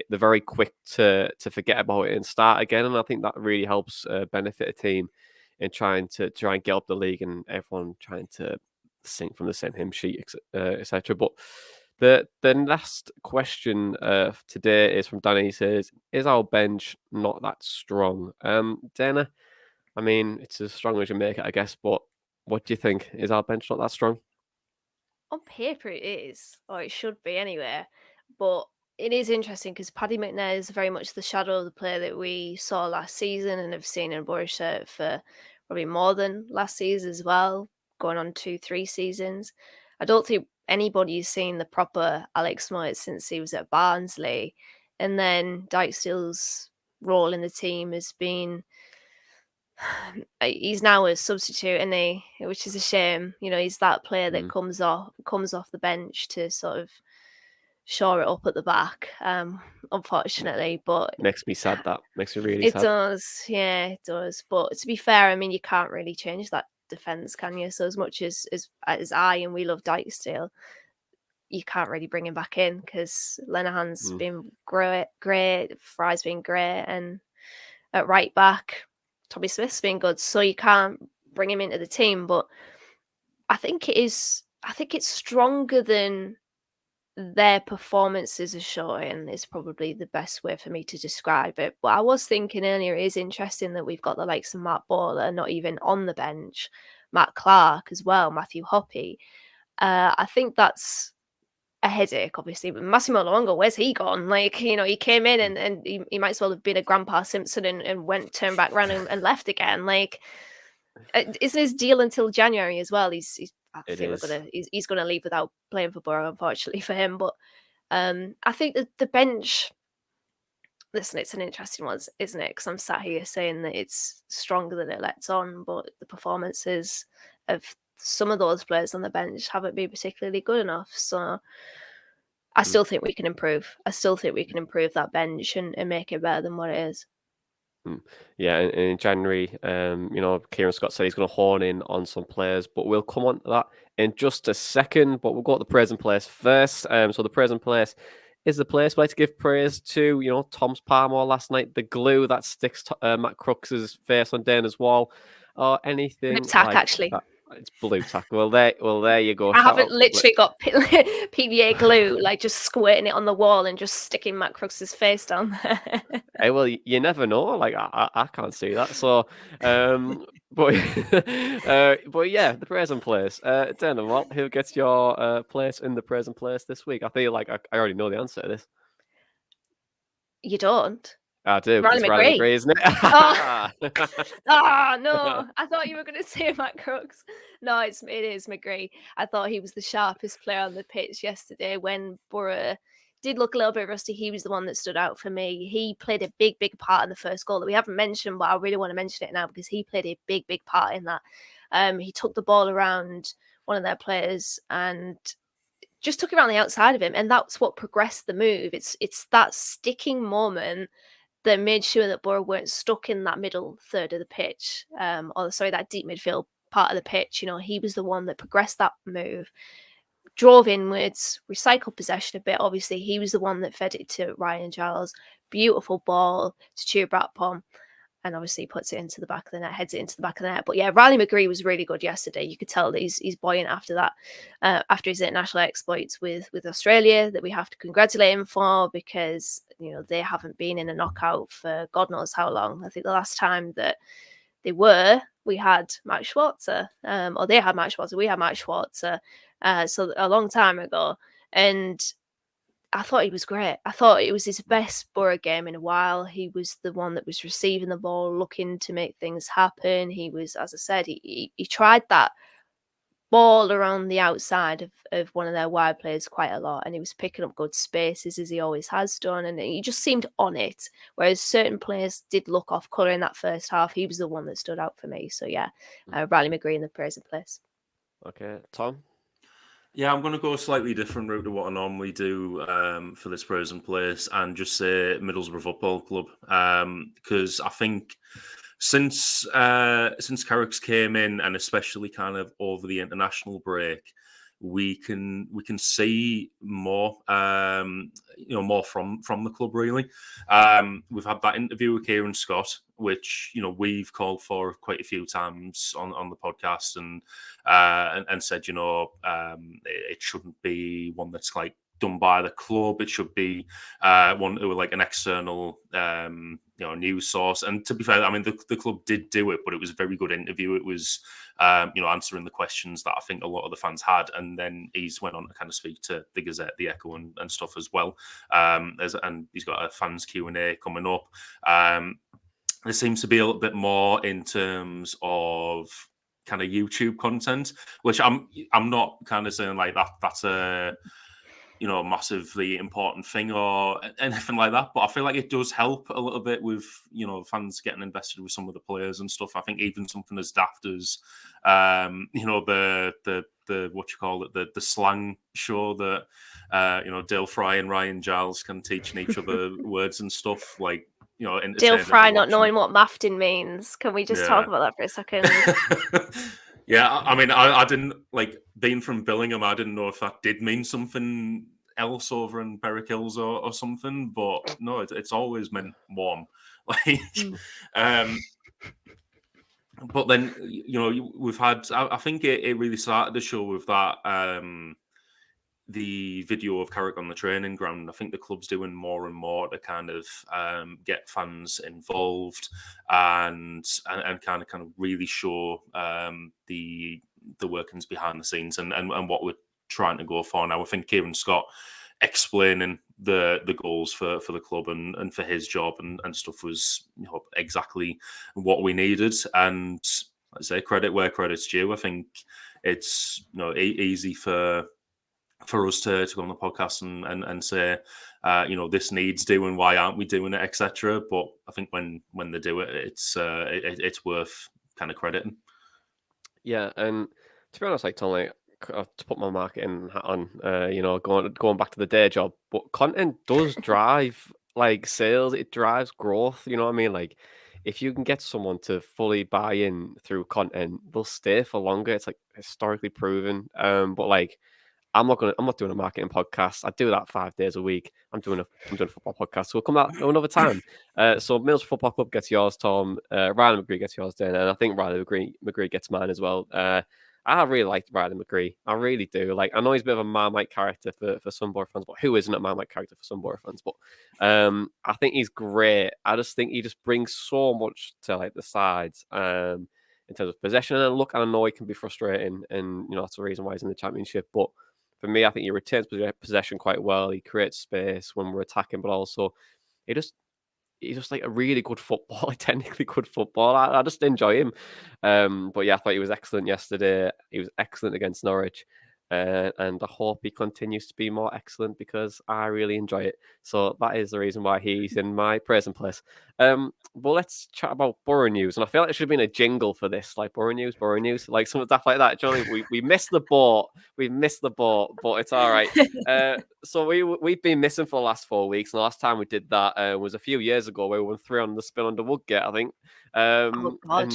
they're very quick to forget about it and start again. And I think that really helps benefit a team in trying to get up the league, and everyone trying to sing from the same hymn sheet, etc. But the last question today is from Danny. He says, "Is our bench not that strong?" Dana, I mean, it's as strong as you make it, I guess. But what do you think? Is our bench not that strong? On paper, it is, or it should be anyway. But it is interesting because Paddy McNair is very much the shadow of the player that we saw last season and have seen in Boro shirt for probably more than last season as well, going on 2-3 seasons. I don't think anybody's seen the proper Alex Moyes since he was at Barnsley. And then Dijksteel's role in the team has been, he's now a substitute, and which is a shame. He's that player that comes off the bench to sort of shore it up at the back. Unfortunately, but Makes me sad. That makes me really sad. It does, yeah, it does. But to be fair, I mean, you can't really change that defense, can you? So as much as I and we love Dijksteel, you can't really bring him back in because Lenahan's been great, Fry's been great, and at right back, Tommy Smith's been good. So you can't bring him into the team. But I think it's stronger than their performances are showing, is probably the best way for me to describe it. But I was thinking earlier, it is interesting that we've got the likes of Matt Bowler not even on the bench, Matt Clark as well, Matthew Hoppy. I think that's a headache, obviously. But Massimo Luongo, where's he gone? Like, he came in and he might as well have been a Grandpa Simpson and turned back around and left again. Like, isn't his deal until January as well? I think he's going to leave without playing for Boro, unfortunately for him. But I think that the bench, listen, it's an interesting one, isn't it? Because I'm sat here saying that it's stronger than it lets on, but the performances of some of those players on the bench haven't been particularly good enough. So I still think we can improve. I still think we can improve that bench and make it better than what it is. Yeah, in January, Kieran Scott said he's going to horn in on some players, but we'll come on to that in just a second. But we'll go to the praise and place first. So the praise and place is the place where to give praise to, Tom's Palmer last night, the glue that sticks to Matt Crooks's face on Dana's wall, or anything Blue tack, like actually. that. It's blue tack. Well, there you go. I haven't literally got PVA glue, like just squirting it on the wall and just sticking Matt Crooks's face down there. Hey, well, you never know. Like I can't see that. So, but yeah, the praise and place. Dana, who gets your place in the praise and place this week? I feel like I already know the answer to this. You don't. I do. Riley It's Riley McGree. McGree, isn't it? No, I thought you were going to say Matt Crooks. No, it is McGree. I thought he was the sharpest player on the pitch yesterday when Boro did look a little bit rusty. He was the one that stood out for me. He played a big part in the first goal that we haven't mentioned, but I really want to mention it now because he played a big part in that. He took the ball around one of their players and just took it around the outside of him, and that's what progressed the move. It's that sticking moment that made sure that Boro weren't stuck in that middle third of the pitch, that deep midfield part of the pitch. You know, he was the one that progressed that move, drove inwards, recycled possession a bit. Obviously, he was the one that fed it to Ryan Giles. Beautiful ball to Chubratpom. And obviously puts it into the back of the net, heads it into the back of the net. But yeah, Riley McGree was really good yesterday. You could tell that he's buoyant after that, after his international exploits with Australia, that we have to congratulate him for, because, you know, they haven't been in a knockout for God knows how long. I think the last time that we had Max Schwarzer, or they had Max Schwarzer, we had Max Schwarzer, so a long time ago. And I thought he was great. I thought it was his best Boro game in a while. He was the one that was receiving the ball, looking to make things happen. He was, as I said, he tried that ball around the outside of one of their wide players quite a lot, and he was picking up good spaces as he always has done, and he just seemed on it. Whereas certain players did look off colour in that first half. He was the one that stood out for me. So yeah, Riley McGree in the praise place. Okay, Tom? Yeah, I'm going to go a slightly different route to what I normally do for this praise and place, and just say Middlesbrough Football Club, because I think since Carrick's came in, and especially kind of over the international break, we can see more, more from the club really. We've had that interview with Kieran Scott, which, you know, we've called for quite a few times on the podcast, and said, you know, it shouldn't be one that's like done by the club. It should be one with like an external news source. And to be fair, I mean, the club did do it, but it was a very good interview. It was answering the questions that I think a lot of the fans had, and then he's went on to kind of speak to the Gazette, the Echo, and stuff as well. And he's got a fans Q&A coming up. There seems to be a little bit more in terms of kind of YouTube content, which I'm not kind of saying like that's a massively important thing or anything like that, but I feel like it does help a little bit with, you know, fans getting invested with some of the players and stuff. I think even something as daft as the what you call it, the slang show that Dale Fry and Ryan Giles can teaching each other words and stuff, like, you know, Dale Fry not knowing what maftin means. Can we just talk about that for a second? Yeah, I mean, I didn't, like, being from Billingham, I didn't know if that did mean something else over in Berwick Hills or something, but no, it's always meant warm. Like, but then, you know, we've had, I think it really started the show with that, the video of Carrick on the training ground. I think the club's doing more and more to kind of get fans involved and kind of really show the workings behind the scenes and what we're trying to go for now. I think Kieran Scott explaining the goals for the club and for his job and stuff was, you know, exactly what we needed. And I say credit where credit's due. I think it's, you know, easy for us to go on the podcast and say, this needs doing, why aren't we doing it, etc. But I think when they do it, it's worth kind of crediting. Yeah, and to be honest, like Tom, like, to put my marketing hat on, going back to the day job, but content does drive like sales. It drives growth. You know what I mean? Like, if you can get someone to fully buy in through content, they'll stay for longer. It's like historically proven. But like, I'm not doing a marketing podcast. I do that 5 days a week. I'm doing a football podcast. So we'll come out another time. So Mills Football Club gets yours, Tom. Riley McGree gets yours, Dan, and I think Riley McGree gets mine as well. I really like Riley McGree. I really do. Like, I know he's a bit of a Marmite character for some Boro fans, but who isn't a Marmite character for some Boro fans? But I think he's great. I just think he just brings so much to like the sides in terms of possession. And look, I know it can be frustrating, and you know that's the reason why he's in the Championship, but for me, I think he retains possession quite well. He creates space when we're attacking, but also he just he's just like a really good footballer, technically good footballer. I just enjoy him. But yeah, I thought he was excellent yesterday. He was excellent against Norwich. And I hope he continues to be more excellent because I really enjoy it. So that is the reason why he's in my praising place. But let's chat about Boro news. And I feel like there should have been a jingle for this, like Boro news, like some stuff like that. Do you know what I mean? We missed the boat. We missed the boat, but it's all right. So we've been missing for the last 4 weeks. And the last time we did that was a few years ago where we won 3 on the spin under Woodgate, I think. Oh God, And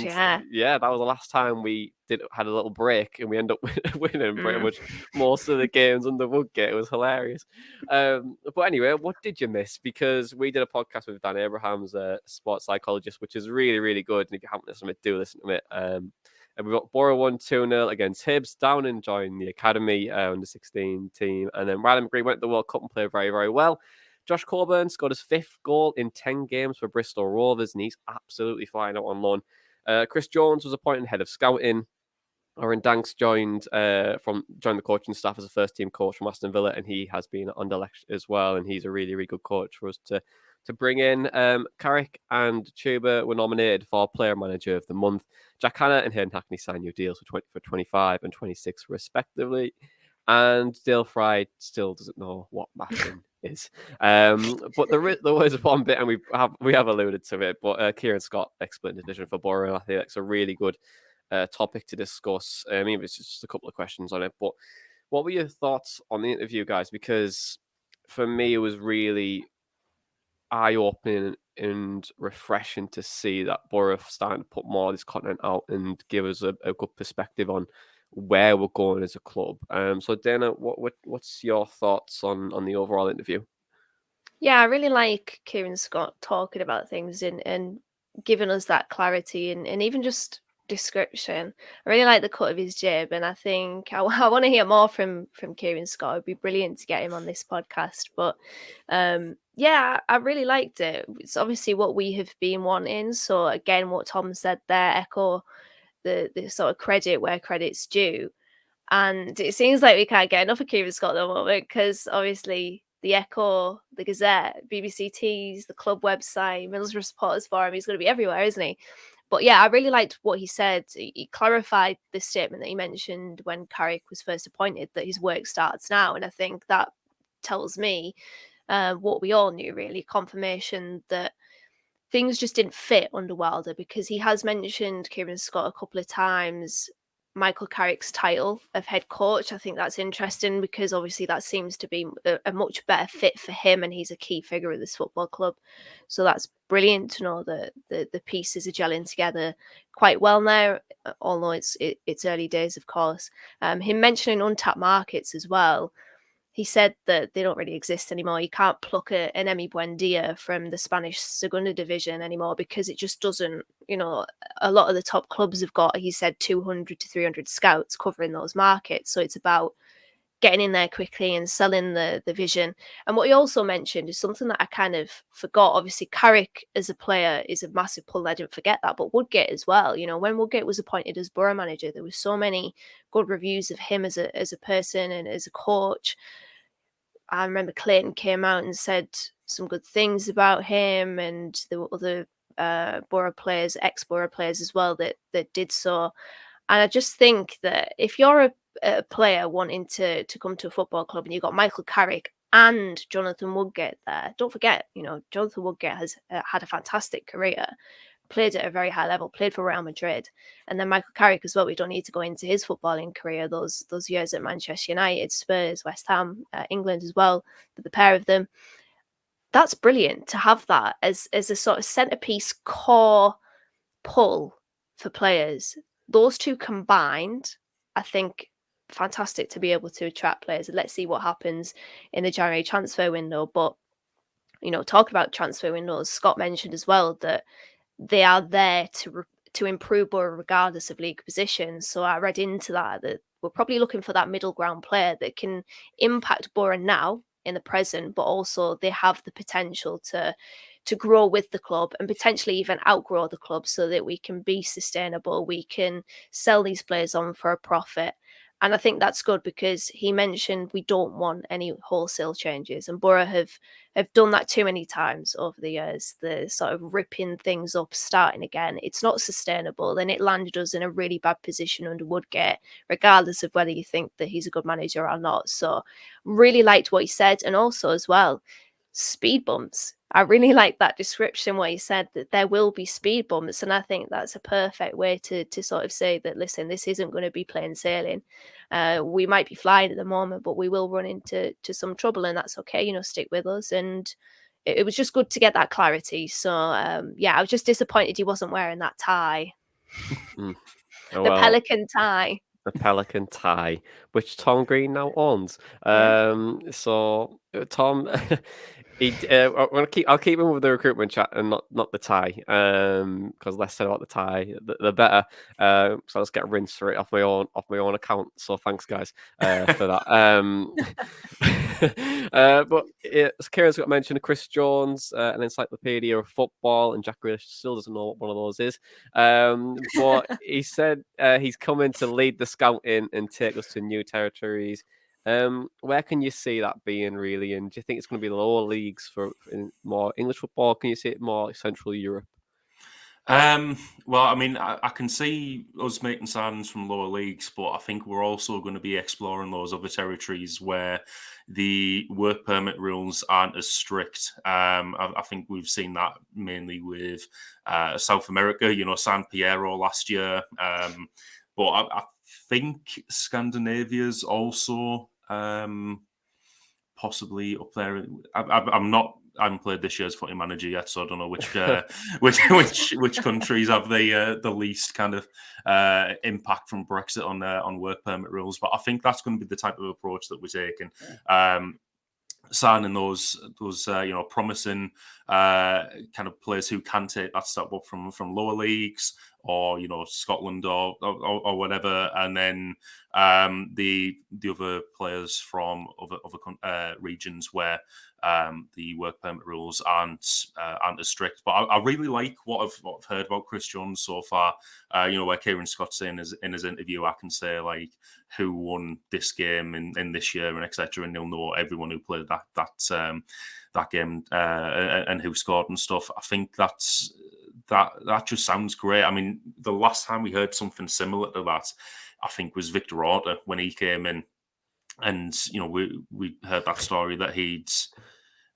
yeah. that was the last time we had a little break, and we ended up winning pretty much most of the games under Woodgate. It was hilarious. But anyway, what did you miss? Because we did a podcast with Dan Abrahams, a sports psychologist, which is really, really good. And if you haven't listened to it, do listen to it. And we got Boro 1-2-0 against Hibs, down and joined the academy under 16 team. And then Ryan McGree went to the World Cup and played very, very well. Josh Coburn scored his 5th goal in 10 games for Bristol Rovers, and he's absolutely flying out on loan. Chris Jones was appointed head of scouting. Aaron Danks joined the coaching staff as a first-team coach from Aston Villa, and he has been under lecture as well, and he's a really, really good coach for us to bring in. Carrick and Chuba were nominated for Player Manager of the Month. Jack Hanna and Hayden Hackney signed new deals for 25 and 26 respectively. And Dale Fry still doesn't know what mapping is. But there was one bit, and we have alluded to it, but Kieran Scott explained his vision for Boro. I think that's a really good topic to discuss. I mean, it's just a couple of questions on it, but what were your thoughts on the interview, guys? Because for me, it was really eye-opening and refreshing to see that Boro starting to put more of this content out and give us a good perspective on where we're going as a club. So Dana, what's your thoughts on the overall interview? Yeah, I really like Kieran Scott talking about things and giving us that clarity and even just description. I really like the cut of his jib, and I think I want to hear more from Kieran Scott. It'd be brilliant to get him on this podcast. But yeah, I really liked it. It's obviously what we have been wanting. So again, what Tom said there, echo the sort of credit where credit's due. And it seems like we can't get enough of Kieran Scott at the moment because obviously the Echo, the Gazette, BBC Tees, the club website, Middlesbrough Supporters Forum, he's going to be everywhere, isn't he? But yeah, I really liked what he said. He clarified the statement that he mentioned when Carrick was first appointed, that his work starts now. And I think that tells me what we all knew, really, confirmation that things just didn't fit under Wilder, because he has mentioned, Kieran Scott, a couple of times, Michael Carrick's title of head coach. I think that's interesting because obviously that seems to be a much better fit for him, and he's a key figure of this football club. So that's brilliant to know that the pieces are gelling together quite well now, although it's early days, of course. Him mentioning untapped markets as well. He said that they don't really exist anymore. You can't pluck an Emi Buendia from the Spanish Segunda Division anymore because it just doesn't, a lot of the top clubs have got, he said, 200 to 300 scouts covering those markets. So it's about getting in there quickly and selling the vision. And what he also mentioned is something that I kind of forgot. Obviously, Carrick as a player is a massive pull. I didn't forget that. But Woodgate as well. When Woodgate was appointed as Boro manager, there were so many good reviews of him as a person and as a coach. I remember Clayton came out and said some good things about him, and there were other Boro players, ex-Boro players as well that did so. And I just think that if you're a player wanting to come to a football club and you've got Michael Carrick and Jonathan Woodgate there, don't forget, Jonathan Woodgate has had a fantastic career, played at a very high level, played for Real Madrid. And then Michael Carrick as well. We don't need to go into his footballing career, those years at Manchester United, Spurs, West Ham, England as well, the pair of them. That's brilliant to have that as a sort of centerpiece core pull for players. Those two combined, I think, fantastic to be able to attract players. Let's see what happens in the January transfer window. But, talking about transfer windows, Scott mentioned as well that they are there to improve Boro regardless of league position. So I read into that we're probably looking for that middle ground player that can impact Boro now in the present, but also they have the potential to grow with the club and potentially even outgrow the club so that we can be sustainable. We can sell these players on for a profit. And I think that's good because he mentioned we don't want any wholesale changes. And Boro have done that too many times over the years. The sort of ripping things up, starting again. It's not sustainable. And it landed us in a really bad position under Woodgate, regardless of whether you think that he's a good manager or not. So really liked what he said. And also as well, speed bumps. I really like that description where he said that there will be speed bumps. And I think that's a perfect way to sort of say that, listen, this isn't going to be plain sailing. We might be flying at the moment, but we will run into some trouble, and that's okay. Stick with us. And it was just good to get that clarity. So, I was just disappointed he wasn't wearing that tie. Oh, the Pelican tie. The Pelican tie, which Tom Green now owns. Yeah. So Tom, I'll keep him with the recruitment chat and not the tie. Because less said about the tie, the better. So I'll just get rinsed for it off my own account. So thanks, guys, for that. But as Kieran's got mentioned, Chris Jones, an encyclopedia of football, and Jack Grealish still doesn't know what one of those is. But he said he's coming to lead the scouting and take us to new territories. Where can you see that being really? And do you think it's going to be the lower leagues for more English football? Can you see it more Central Europe? Well, I mean, I can see us making signings from lower leagues, but I think we're also going to be exploring those other territories where the work permit rules aren't as strict. I think we've seen that mainly with South America, San Piero last year. But I think Scandinavia's also possibly up there. I haven't played this year's Footy Manager yet, so I don't know which countries have the least kind of impact from Brexit on work permit rules. But I think that's going to be the type of approach that we're taking. Signing those promising kind of players who can take that step up from lower leagues or Scotland or whatever, and then the other players from other regions where the work permit rules aren't as strict. But I really like what I've heard about Chris Jones so far. Where Kieran Scott's saying in his interview, I can say like who won this game in this year and etc. And he'll know everyone who played that game and who scored and stuff. I think that just sounds great. I mean, the last time we heard something similar to that, I think was Victor Orta when he came in, and we heard that story that he'd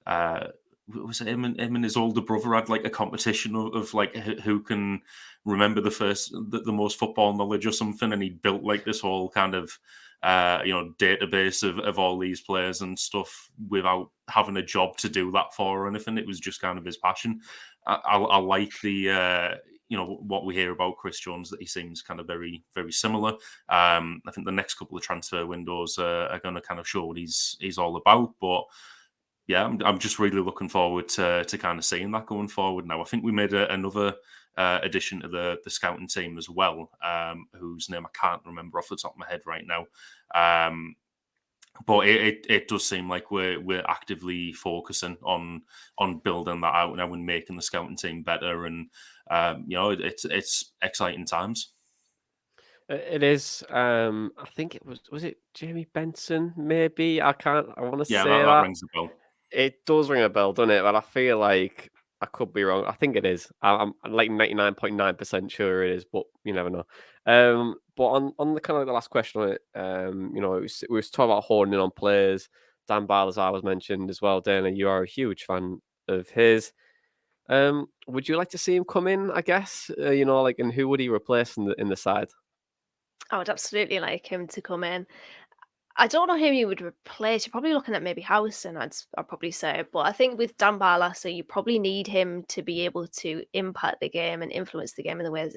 was it him and his older brother had like a competition of like who can remember the most football knowledge or something, and he built like this whole kind of database of all these players and stuff without having a job to do that for or anything. It was just kind of his passion. I like the what we hear about Chris Jones, that he seems kind of very, very similar. I think the next couple of transfer windows are going to kind of show what he's all about. But yeah, I'm just really looking forward to kind of seeing that going forward now. I think we made another addition to the scouting team as well, whose name I can't remember off the top of my head right now. But it does seem like we're actively focusing on building that out now and making the scouting team better, and it's exciting times. It is. I think it was it Jamie Benson? Maybe I want to say that rings a bell. It does ring a bell, doesn't it? But I feel like I could be wrong. I think it is. I'm like 99.9% sure it is, but you never know. But on the kind of the last question on it, we was talking about honing in on players. Dan Balazar was mentioned as well. Dana, you are a huge fan of his. Would you like to see him come in? I guess and who would he replace in the side? I would absolutely like him to come in. I don't know who you would replace. You're probably looking at maybe Howson, I'd probably say. But I think with Dan Barlaser, you probably need him to be able to impact the game and influence the game in the ways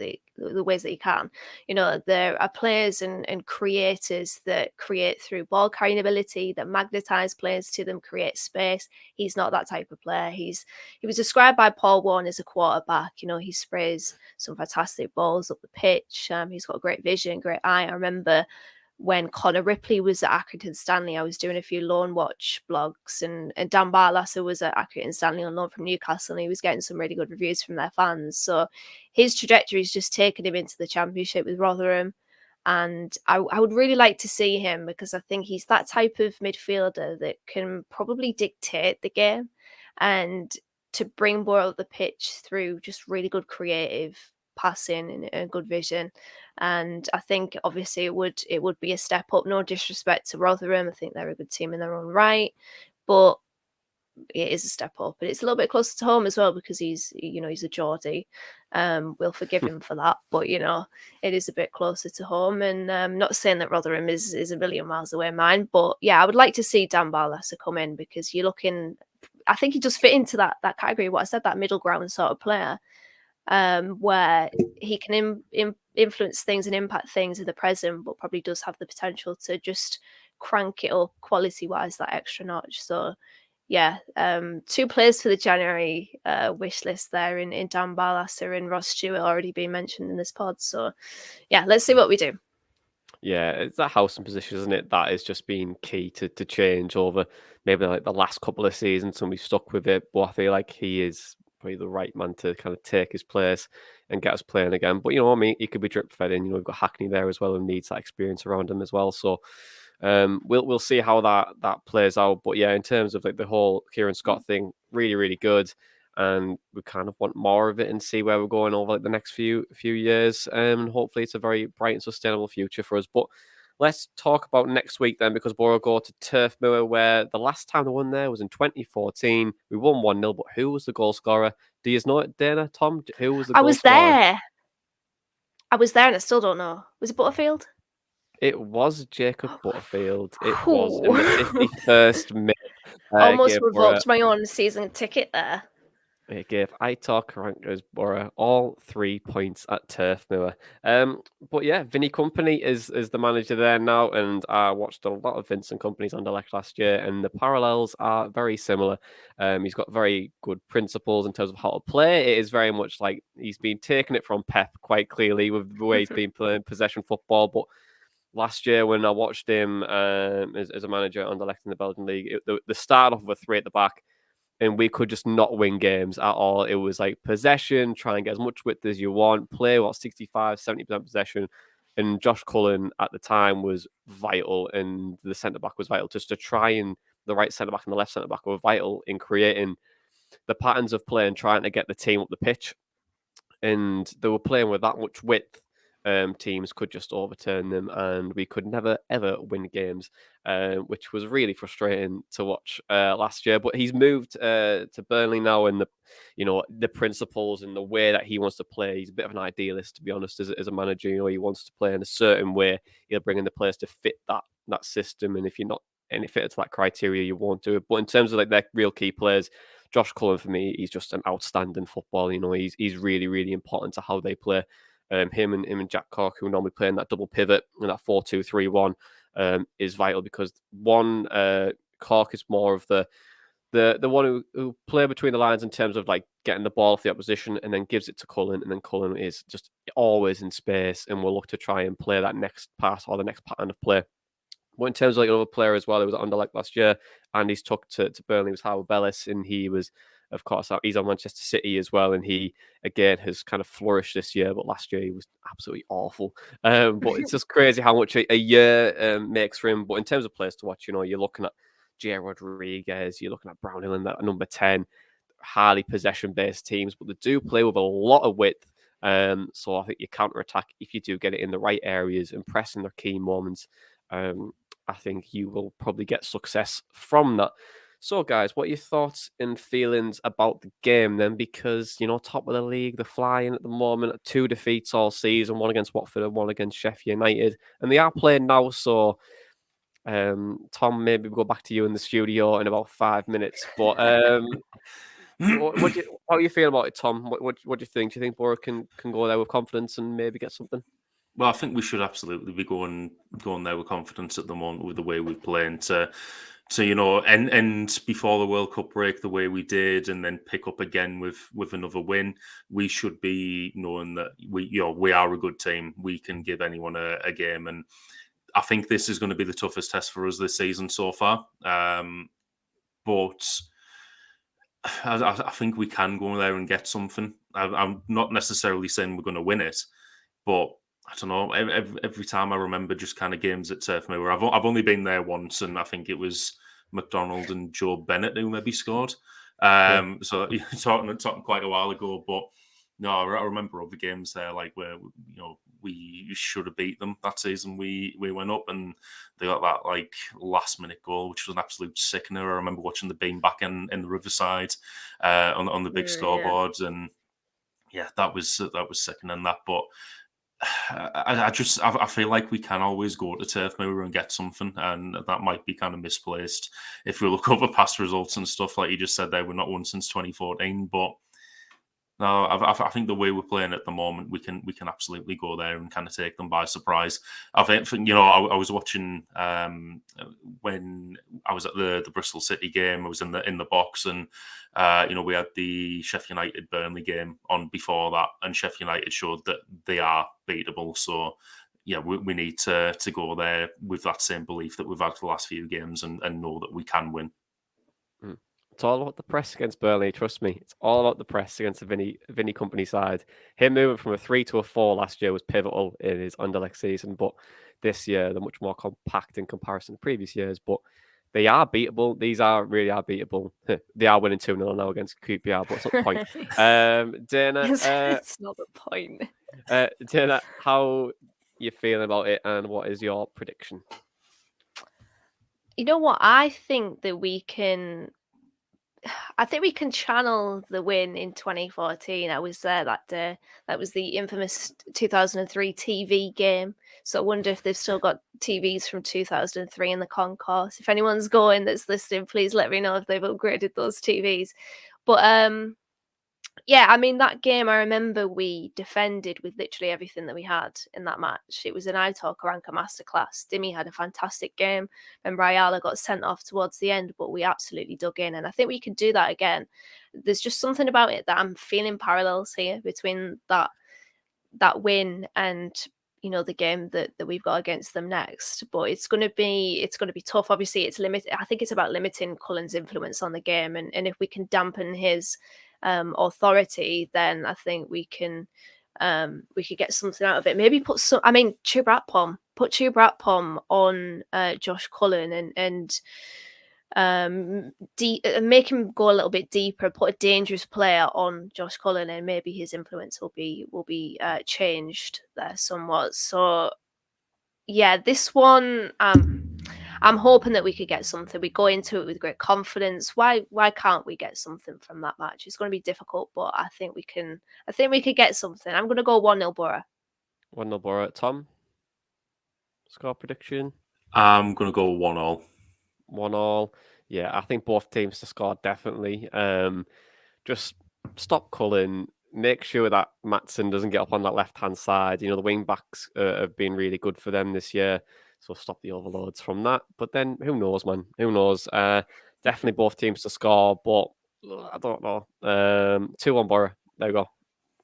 that he can. There are players and creators that create through ball carrying ability, that magnetize players to them, create space. He's not that type of player. He was described by Paul Warren as a quarterback. He sprays some fantastic balls up the pitch. He's got great vision, great eye. I remember when Connor Ripley was at Accrington Stanley, I was doing a few loan watch blogs, and Dan Barlaser was at Accrington Stanley on loan from Newcastle, and he was getting some really good reviews from their fans. So his trajectory has just taken him into the Championship with Rotherham. And I would really like to see him, because I think he's that type of midfielder that can probably dictate the game and to bring Boro up the pitch through just really good creative passing and good vision. And I think obviously it would be a step up. No disrespect to Rotherham, I think they're a good team in their own right, but it is a step up, and it's a little bit closer to home as well, because he's a Geordie. We'll forgive him for that, but it is a bit closer to home. And not saying that Rotherham is a million miles away mine, but yeah, I would like to see Dan Barlaser come in, because you're looking. I think he does fit into that category. What I said, that middle ground sort of player, where he can influence things and impact things in the present, but probably does have the potential to just crank it up quality wise that extra notch. So yeah, 2 players for the January wish list there in Dan Barlaser and Ross Stewart, already been mentioned in this pod. So yeah, let's see what we do. Yeah, it's that housing position, isn't it? That has just been key to change over maybe like the last couple of seasons, and we've stuck with it. But I feel like he is probably the right man to kind of take his place and get us playing again. But I mean, he could be drip fed in. We've got Hackney there as well, who needs that experience around him as well. So we'll see how that plays out. But yeah, in terms of like the whole Kieran Scott thing, really really good, and we kind of want more of it and see where we're going over like the next few years. And hopefully it's a very bright and sustainable future for us. But let's talk about next week then, because Boro go to Turf Moor, where the last time they won there was in 2014. We won 1-0, but who was the goal scorer? Do you know it, Dana, Tom? Who was the goal scorer? I was there and I still don't know. Was it Butterfield? It was Jacob Butterfield. It was in the 51st minute. Almost revoked my own season ticket there. It gave Aitor Karanka's Boro all 3 points at Turf Moor. But yeah, Vinny Company is the manager there now, and I watched a lot of Vincent Company's Anderlecht last year, and the parallels are very similar. He's got very good principles in terms of how to play. It is very much like he's been taking it from Pep quite clearly with the way he's been playing possession football. But last year, when I watched him as a manager at Anderlecht in the Belgian League, the start off with 3 at the back, and we could just not win games at all. It was like possession, try and get as much width as you want, play 65, 70% possession. And Josh Cullen at the time was vital, and the centre-back was vital. Just to try, and the right centre-back and the left centre-back were vital in creating the patterns of play and trying to get the team up the pitch. And they were playing with that much width. Teams could just overturn them, and we could never ever win games, which was really frustrating to watch last year. But he's moved to Burnley now, and the principles and the way that he wants to play. He's a bit of an idealist, to be honest, as a manager. He wants to play in a certain way. He'll bring in the players to fit that system, and if you're not any fit to that criteria, you won't do it. But in terms of like their real key players, Josh Cullen, for me, he's just an outstanding footballer. He's really really important to how they play. Him and Jack Cork, who normally play in that double pivot and that 4-2-3-1, is vital, because one, Cork is more of the one who play between the lines in terms of like getting the ball off the opposition and then gives it to Cullen, and then Cullen is just always in space and will look to try and play that next pass or the next pattern of play. But in terms of like another player as well, who was at Anderlecht last year, and he's took to Burnley, was Howard Bellis, and he was, of course, he's on Manchester City as well, and he again has kind of flourished this year, but last year he was absolutely awful. But it's just crazy how much a year makes for him. But in terms of players to watch, you're looking at J. Rodriguez, you're looking at Brownhill in that number 10, highly possession-based teams, but they do play with a lot of width. So I think your counter-attack, if you do get it in the right areas and press in their key moments, I think you will probably get success from that. So, guys, what are your thoughts and feelings about the game then? Because, top of the league, they're flying at the moment. 2 defeats all season, 1 against Watford and 1 against Sheffield United. And they are playing now, so Tom, maybe we'll go back to you in the studio in about 5 minutes. But how are you feeling about it, Tom? What do you think? Do you think Boro can go there with confidence and maybe get something? Well, I think we should absolutely be going there with confidence at the moment with the way we're playing to end before the World Cup break the way we did, and then pick up again with another win. We should be knowing that we are a good team. We can give anyone a game, and I think this is going to be the toughest test for us this season so far. But I think we can go there and get something. I'm not necessarily saying we're going to win it, but I don't know. Every time I remember just kind of games at Turf Moor, I've only been there once, and I think it was McDonald and Joe Bennett who maybe scored. So talking quite a while ago, but no, I remember other games there, like where we should have beat them that season. We went up and they got that like last minute goal, which was an absolute sickener. I remember watching the beanback in the Riverside on the big scoreboards, and yeah, that was sickening. That, but I feel like we can always go to Turf Moor and get something, and that might be kind of misplaced if we look over past results and stuff. Like you just said, there we're not won since 2014, but no, I think the way we're playing at the moment, we can absolutely go there and kind of take them by surprise. I think I was watching when I was at the Bristol City game. I was in the box, and we had the Sheffield United Burnley game on before that, and Sheffield United showed that they are beatable. So yeah, we need to go there with that same belief that we've had for the last few games, and know that we can win. It's all about the press against Burnley. Trust me, it's all about the press against the Vinny Company side. Him moving from a 3 to a 4 last year was pivotal in his Anderlecht season, but this year they're much more compact in comparison to previous years. But they are beatable. These really are beatable. They are winning 2-0 now against QPR, but it's not the point. Dana, It's not the point. Dana, how you feeling about it, and what is your prediction? You know what? I think we can channel the win in 2014. I was there that day. That was the infamous 2003 TV game. So I wonder if they've still got TVs from 2003 in the concourse. If anyone's going that's listening, please let me know if they've upgraded those TVs. But yeah, I mean, that game, I remember we defended with literally everything that we had in that match. It was an Aitor Karanka masterclass. Dimi had a fantastic game. Remember, Ayala got sent off towards the end, but we absolutely dug in. And I think we can do that again. There's just something about it that I'm feeling parallels here between that win and the game that we've got against them next. But it's going to be tough. Obviously, it's limited. I think it's about limiting Cullen's influence on the game, and if we can dampen his authority, then I think we could get something out of it. Maybe put Chubratpom on Josh Cullen and make him go a little bit deeper, put a dangerous player on Josh Cullen, and maybe his influence will be changed there somewhat. So yeah, this one I'm hoping that we could get something. We go into it with great confidence. Why can't we get something from that match? It's going to be difficult, but I think we could get something. I'm going to go 1-0 Boro. 1-0 Boro. Tom, score prediction? I'm going to go 1-1. 1-1. Yeah, I think both teams to score, definitely. Just stop Cullen. Make sure that Maatsen doesn't get up on that left-hand side. The wing backs have been really good for them this year. So stop the overloads from that. But then, who knows, man? Who knows? Definitely both teams to score, but I don't know. 2-1 Boro. There we go.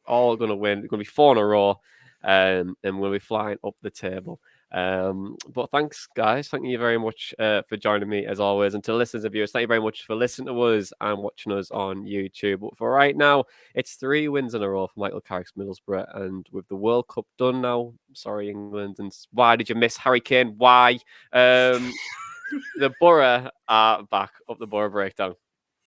All going to win. It's going to be 4 in a row. And we'll be flying up the table. But thanks, guys. Thank you very much for joining me, as always. And to listeners and viewers, thank you very much for listening to us and watching us on YouTube. But for right now, it's 3 wins in a row for Michael Carrick's Middlesbrough. And with the World Cup done now, sorry, England. And why did you miss Harry Kane? Why? The Boro are back up the Boro Breakdown.